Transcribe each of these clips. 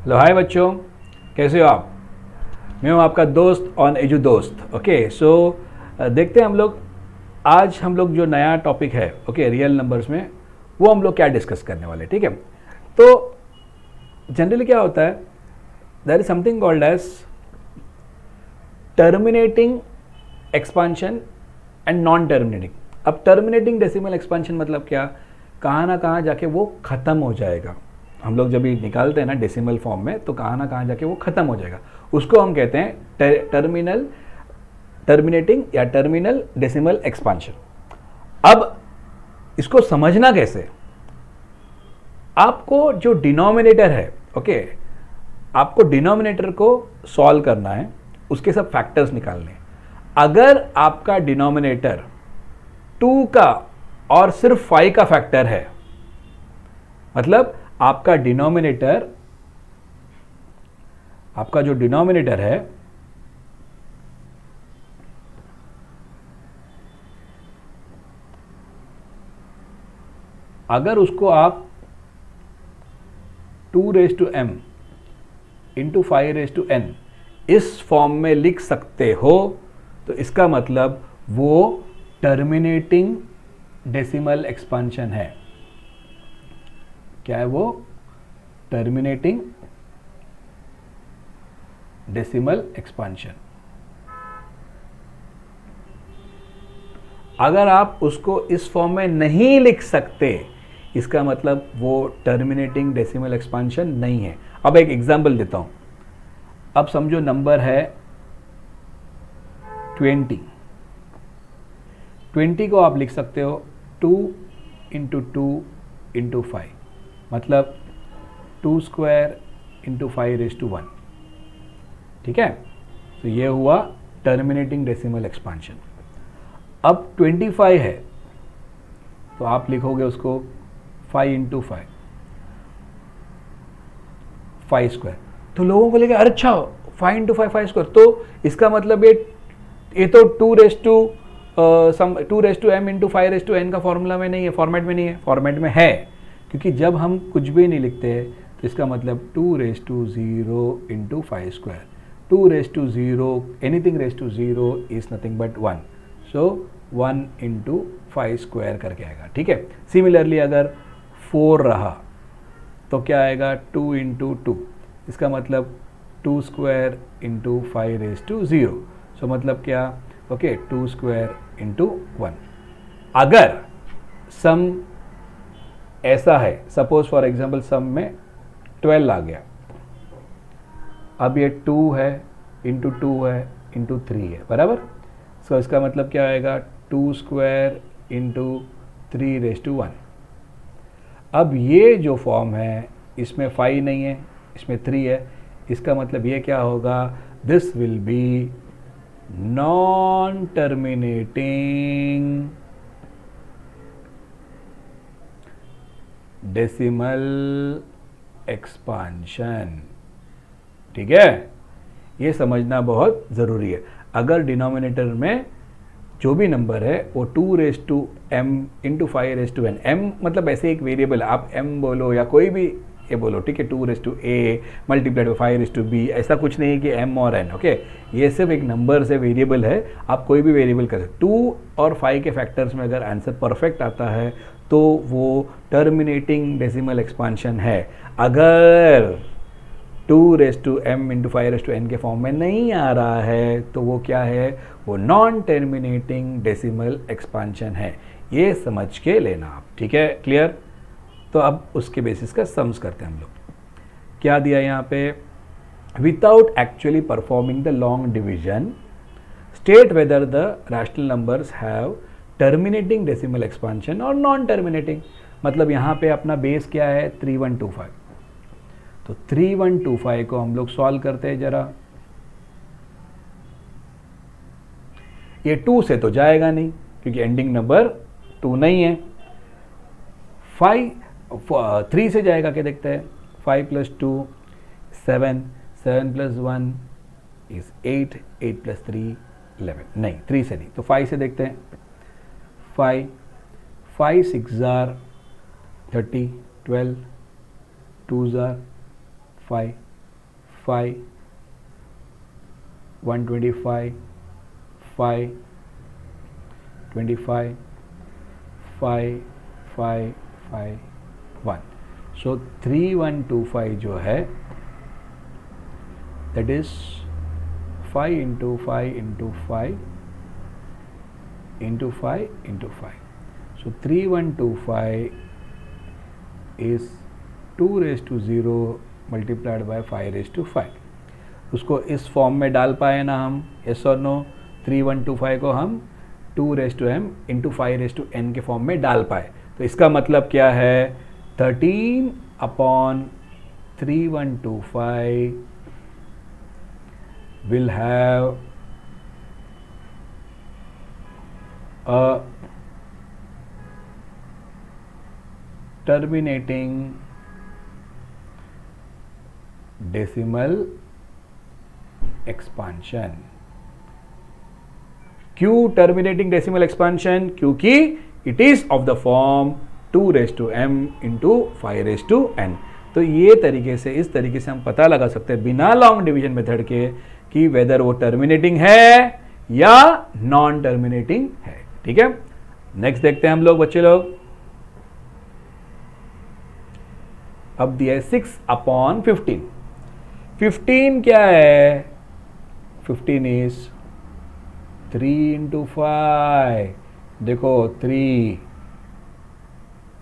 Hello hi बच्चों, कैसे हो आप। मैं हूं आपका दोस्त ऑन एजू दोस्त। ओके सो देखते हैं आज हम लोग जो नया टॉपिक है रियल नंबर्स में वो हम लोग क्या डिस्कस करने वाले। ठीक है, तो जनरली क्या होता है, there is something called as terminating expansion and non terminating. अब टर्मिनेटिंग डेसिमल एक्सपांशन मतलब क्या, कहाँ ना कहाँ जाके वो ख़त्म हो जाएगा। हम लोग जब भी निकालते हैं ना डेसिमल फॉर्म में, तो कहाँ ना कहाँ जाके वो ख़त्म हो जाएगा, उसको हम कहते हैं टर्मिनेटिंग या टर्मिनल डेसिमल एक्सपांशन। अब इसको समझना कैसे, आपको जो डिनोमिनेटर है आपको डिनोमिनेटर को सॉल्व करना है, उसके सब फैक्टर्स निकालने हैं। अगर आपका डिनोमिनेटर 2 का और सिर्फ 5 का फैक्टर है, मतलब आपका जो डिनोमिनेटर है अगर उसको आप 2m इंटू 5n इस फॉर्म में लिख सकते हो, तो इसका मतलब वो टर्मिनेटिंग डेसिमल एक्सपांशन है। क्या है वो? Terminating decimal expansion. अगर आप उसको इस फॉर्म में नहीं लिख सकते, इसका मतलब वो टर्मिनेटिंग डेसिमल एक्सपांशन नहीं है। अब एक एग्जांपल देता हूं। अब समझो नंबर है 20 को आप लिख सकते हो 2 इंटू 2 इंटू 5, मतलब 2 स्क्वायर इंटू 5^1। ठीक है, तो ये हुआ टर्मिनेटिंग डेसिमल एक्सपांशन। अब 25 है, तो आप लिखोगे उसको 5 इंटू 5 स्क्वायर। तो लोगों को लगे अरे अच्छा 5 इंटू 5 स्क्वायर, तो इसका मतलब ये तो 2m इंटू 5n का फॉर्मूला में नहीं है, फॉर्मेट में नहीं है। फॉर्मेट में है, क्योंकि जब हम कुछ भी नहीं लिखते हैं तो इसका मतलब 2^0 into 5 square. 2^0 anything raise to 0 is nothing but 1, so 1 into 5 square करके आएगा। ठीक है, सिमिलरली अगर 4 रहा तो क्या आएगा 2 इंटू 2, इसका मतलब 2 स्क्वायर इंटू 5^0, सो मतलब क्या 2 स्क्वायर इंटू 1। अगर सम ऐसा है, सपोज फॉर एग्जांपल सम में 12 आ गया, अब ये 2 है इंटू 2 है इंटू 3 है, बराबर। सो इसका मतलब क्या आएगा 2 स्क्वायर इंटू 3^1। अब ये जो फॉर्म है इसमें 5 नहीं है, इसमें 3 है, इसका मतलब ये क्या होगा, this will be non terminating decimal expansion. ठीक है, ये समझना बहुत ज़रूरी है। अगर डिनोमिनेटर में जो भी नंबर है वो 2m इंटू 5n, m मतलब ऐसे एक वेरिएबल, आप m बोलो या कोई भी ये बोलो, ठीक है, 2a मल्टीप्लाइड बाई 5b, ऐसा कुछ नहीं है कि m और n। ओके, ये सिर्फ एक नंबर से वेरिएबल है, आप कोई भी वेरिएबल कर सकते। 2 और 5 के फैक्टर्स में अगर आंसर परफेक्ट आता है तो वो टर्मिनेटिंग डेसिमल एक्सपांशन है। अगर 2m इंटू 5n के फॉर्म में नहीं आ रहा है तो वो क्या है, वो नॉन टर्मिनेटिंग डेसिमल एक्सपांशन है। ये समझ के लेना आप, ठीक है, क्लियर। तो अब उसके बेसिस का सम्स करते हैं हम लोग। क्या दिया यहाँ पे, without actually performing the long division state whether the rational numbers have terminating decimal expansion और नॉन टर्मिनेटिंग। मतलब यहाँ पे अपना बेस क्या है 3125, तो 3125 को हम लोग सॉल्व करते हैं जरा। ये 2 से तो जाएगा नहीं क्योंकि एंडिंग नंबर 2 नहीं है। 3 से जाएगा, क्या देखते हैं, 5 + 2 7, 7 + 1 इज 8, 8 + 3 11, नहीं 3 से नहीं, तो 5 से देखते हैं। 5 6 30, 12, 2 5, 5, 125, 5, 25, 5, 5, 5, 1. So 3125 जो है that is 5 into 5 into 5 into 5 into 5. So 3125 is 2 raised to 0 multiplied by 5 raised to 5. उसको इस फॉर्म में डाल पाए ना हम, yes और no? 3125 को हम 2 raised to m into 5 raised to n के फॉर्म में डाल पाए. तो इसका मतलब क्या है, 13 upon 3125 will have a terminating decimal expansion. क्यों terminating decimal expansion? क्योंकि it is of the form 2 raised to m into 5 raised to n. तो ये तरीके से, इस तरीके से हम पता लगा सकते हैं बिना लॉन्ग डिवीजन मेथड के कि वेदर वो टर्मिनेटिंग है या नॉन टर्मिनेटिंग है. ठीक है, नेक्स्ट देखते हैं हम लोग बच्चे लोग. अब दिया है 6 upon 15. 15 क्या है? 15 इज 3 into 5. देखो 3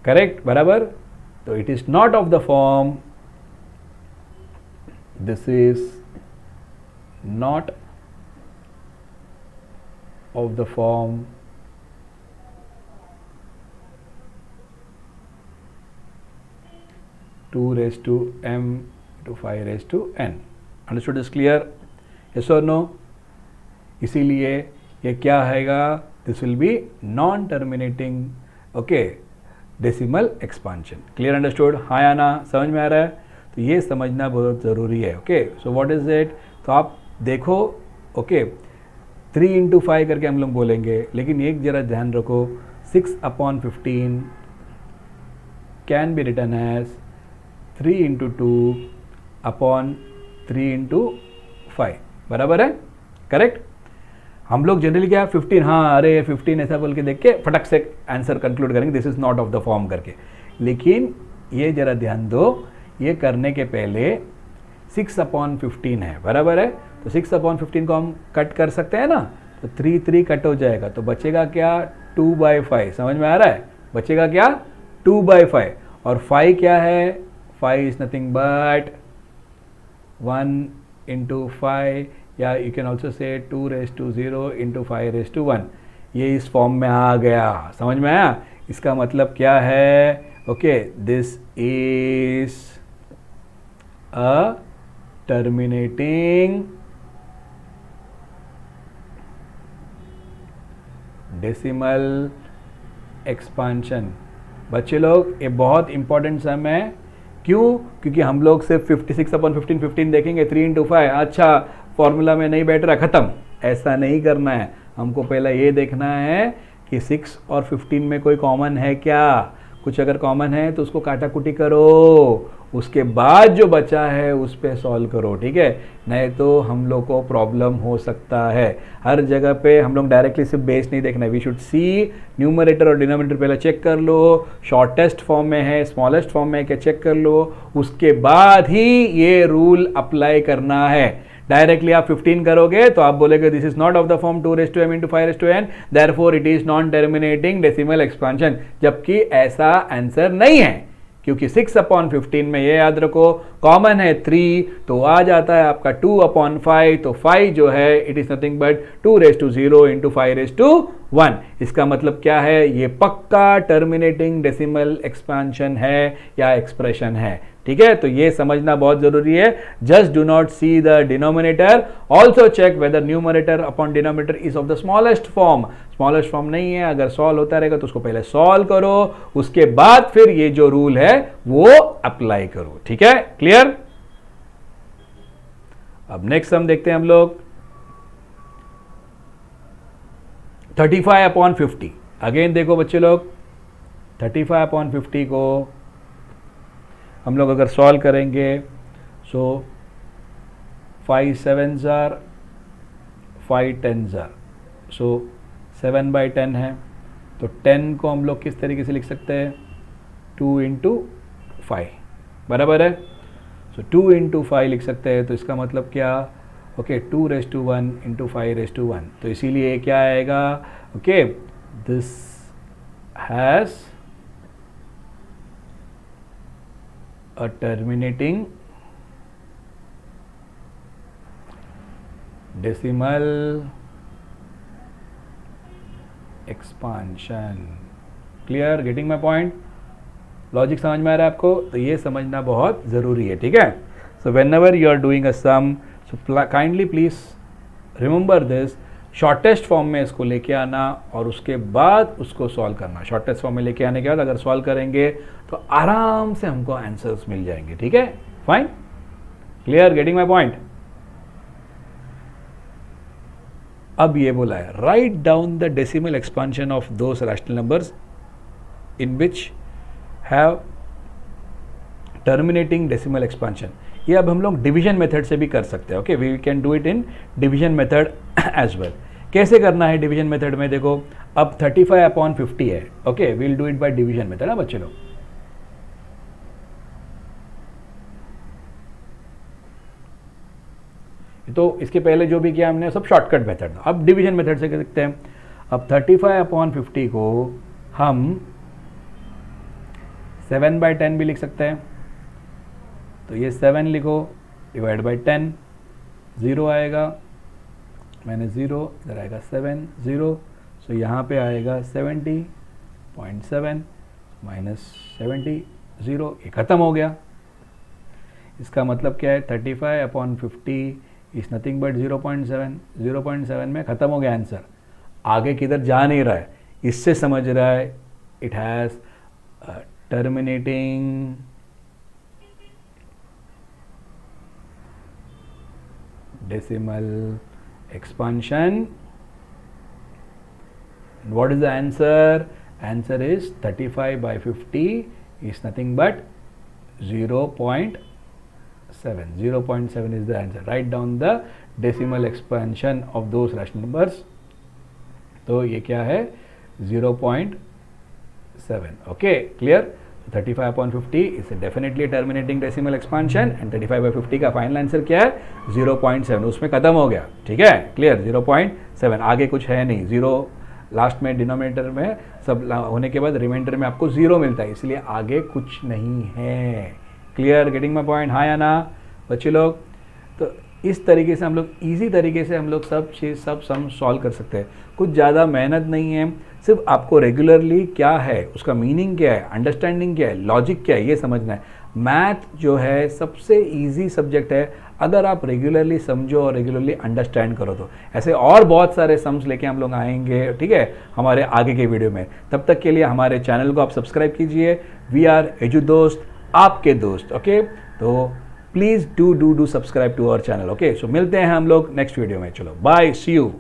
करेक्ट, बराबर. तो it is not of the form, this is not of the form two raise to m to 5 raised to n. Understood, is clear? Yes और नो? इसीलिए ये क्या आएगा, this will be non terminating okay decimal expansion. Clear, understood? हाँ या ना, समझ में आ रहा है? तो ये समझना बहुत ज़रूरी है. Okay, so what is it? तो आप देखो, ओके 3 into 5 करके हम लोग बोलेंगे, लेकिन एक जरा ध्यान रखो, 6 upon 15 can be written as 3 into 2 upon 3 into 5. बराबर है? करेक्ट. हम लोग जनरली क्या 15, हाँ अरे 15 ऐसा बोल के देख के फटक से आंसर कंक्लूड करेंगे this is not of the form करके. लेकिन ये जरा ध्यान दो, ये करने के पहले 6 upon 15 है, बराबर है? तो 6 upon 15 को हम कट कर सकते हैं ना, तो 3 कट हो जाएगा, तो बचेगा क्या 2/5. समझ में आ रहा है? बचेगा क्या 2/5. और 5 क्या है? 5 इज नथिंग बट 1 into 5, या you can also say 2 raised to 0 into 5 raised to 1. ये इस फॉर्म में आ गया. समझ में आया? इसका मतलब क्या है? Okay, this is a terminating decimal expansion. बच्चे लोग, ये बहुत इंपॉर्टेंट सम है. क्यों? क्योंकि हम लोग सिर्फ 56 upon 15 देखेंगे, 3 into 5 अच्छा फॉर्मूला में नहीं बैठ रहा, खत्म. ऐसा नहीं करना है. हमको पहले ये देखना है कि 6 और 15 में कोई कॉमन है क्या. कुछ अगर कॉमन है तो उसको काटा कुटी करो, उसके बाद जो बचा है उस पर सॉल्व करो. ठीक है, नहीं तो हम लोग को प्रॉब्लम हो सकता है. हर जगह पे हम लोग डायरेक्टली सिर्फ बेस नहीं देखना है. वी शुड सी न्यूमरेटर और डिनोमिनेटर पहले चेक कर लो, शॉर्टेस्ट फॉर्म में है स्मॉलेस्ट फॉर्म में है क्या चेक कर लो, उसके बाद ही ये रूल अप्लाई करना है. डायरेक्टली आप 15 करोगे तो आप बोलेगे this is not of the form 2 raised to m into 5 raised to n, therefore it is non terminating decimal expansion. जबकि ऐसा आंसर नहीं है, क्योंकि 6 upon 15 में ये याद रखो कॉमन है 3, तो आ जाता है आपका 2 upon 5. तो 5 जो है it is nothing but 2 raised to 0 into 5 raised to 1. इसका मतलब क्या है? ये पक्का टर्मिनेटिंग डेसिमल एक्सपांशन है या एक्सप्रेशन है. ठीक है, तो ये समझना बहुत जरूरी है. Just do not see the denominator, also check whether numerator upon denominator is of the smallest form. Smallest form नहीं है, अगर सॉल्व होता रहेगा तो उसको पहले सॉल्व करो, उसके बाद फिर ये जो रूल है वो अप्लाई करो. ठीक है, क्लियर? अब नेक्स्ट हम देखते हैं हम लोग 35 upon 50. अगेन देखो बच्चे लोग, 35 upon 50 को हम लोग अगर सॉल्व करेंगे, सो 5 7s are 5 10s are, सो 7/10 है, तो 10 को हम लोग किस तरीके से लिख सकते हैं, 2 × 5, बराबर है। सो 2 × 5 लिख सकते हैं, तो इसका मतलब क्या, ओके 2⁻1 × 5⁻1, तो इसीलिए क्या आएगा, okay this has a terminating decimal expansion. Clear, getting my point, logic समझ में आ रहा है आपको, तो ये समझना बहुत ज़रूरी है, ठीक है। So whenever you are doing a sum, so kindly please remember this, shortest form में इसको लेके आना और उसके बाद उसको सॉल्व करना। शॉर्टेस्ट फॉर्म में लेके आने के बाद अगर सॉल्व करेंगे तो आराम से हमको आंसर्स मिल जाएंगे, ठीक है, fine, clear, getting my point. अब ये बोला है, write down the decimal expansion of those rational numbers in which have terminating decimal expansion. ये अब हम लोग डिवीजन मेथड से भी कर सकते हैं, okay, we can do it in division method as well. कैसे करना है डिवीजन मेथड में, देखो अब 35/50 है, okay, we'll do it by division method. हाँ बच्चे लोग, तो इसके पहले जो भी किया हमने सब शॉर्टकट मेथड था, अब डिवीजन मेथड से कर सकते हैं। अब 35/50 को हम 7/10 भी लिख सकते हैं, तो ये 7 लिखो, डिवाइड बाई 10, 0 आएगा, मैंने 0 इधर आएगा 7 0, सो यहाँ पे आएगा 70.7 माइनस 70 0, ये ख़त्म हो गया। इसका मतलब क्या है, 35/50 इज नथिंग बट 0.7, 0.7 में ख़त्म हो गया आंसर, आगे किधर जा नहीं रहा है, इससे समझ रहा है it has terminating decimal expansion. And what is the answer? Answer is 35/50 is nothing but 0.7. 0.7 is the answer. Write down the decimal expansion of those rational numbers. तो ये क्या है, 0.7. Okay, clear? 35/50 is definitely a terminating decimal expansion and 35/50 का final answer क्या है, 0.7, उसमें ख़त्म हो गया, ठीक है, क्लियर, 0.7, आगे कुछ है नहीं, 0 लास्ट में डिनोमिनेटर में सब होने के बाद रिमाइंडर में आपको 0 मिलता है, इसलिए आगे कुछ नहीं है, क्लियर, गेटिंग माई पॉइंट, हाँ या ना बच्चे लोग। तो इस तरीके से हम लोग ईजी तरीके से हम लोग सब चीज़ सब सम सॉल्व कर सकते हैं, कुछ ज़्यादा मेहनत नहीं है, सिर्फ आपको रेगुलरली क्या है, उसका मीनिंग क्या है, अंडरस्टैंडिंग क्या है, लॉजिक क्या है, ये समझना है। मैथ जो है सबसे इजी सब्जेक्ट है, अगर आप रेगुलरली समझो और रेगुलरली अंडरस्टैंड करो तो। ऐसे और बहुत सारे सम्स लेके हम लोग आएंगे, ठीक है, हमारे आगे के वीडियो में। तब तक के लिए हमारे चैनल को आप सब्सक्राइब कीजिए, वी आर एजू दोस्त, आपके दोस्त, ओके। तो please do subscribe to our channel, okay. So मिलते हैं हम लोग नेक्स्ट वीडियो में, चलो बाय, सी यू।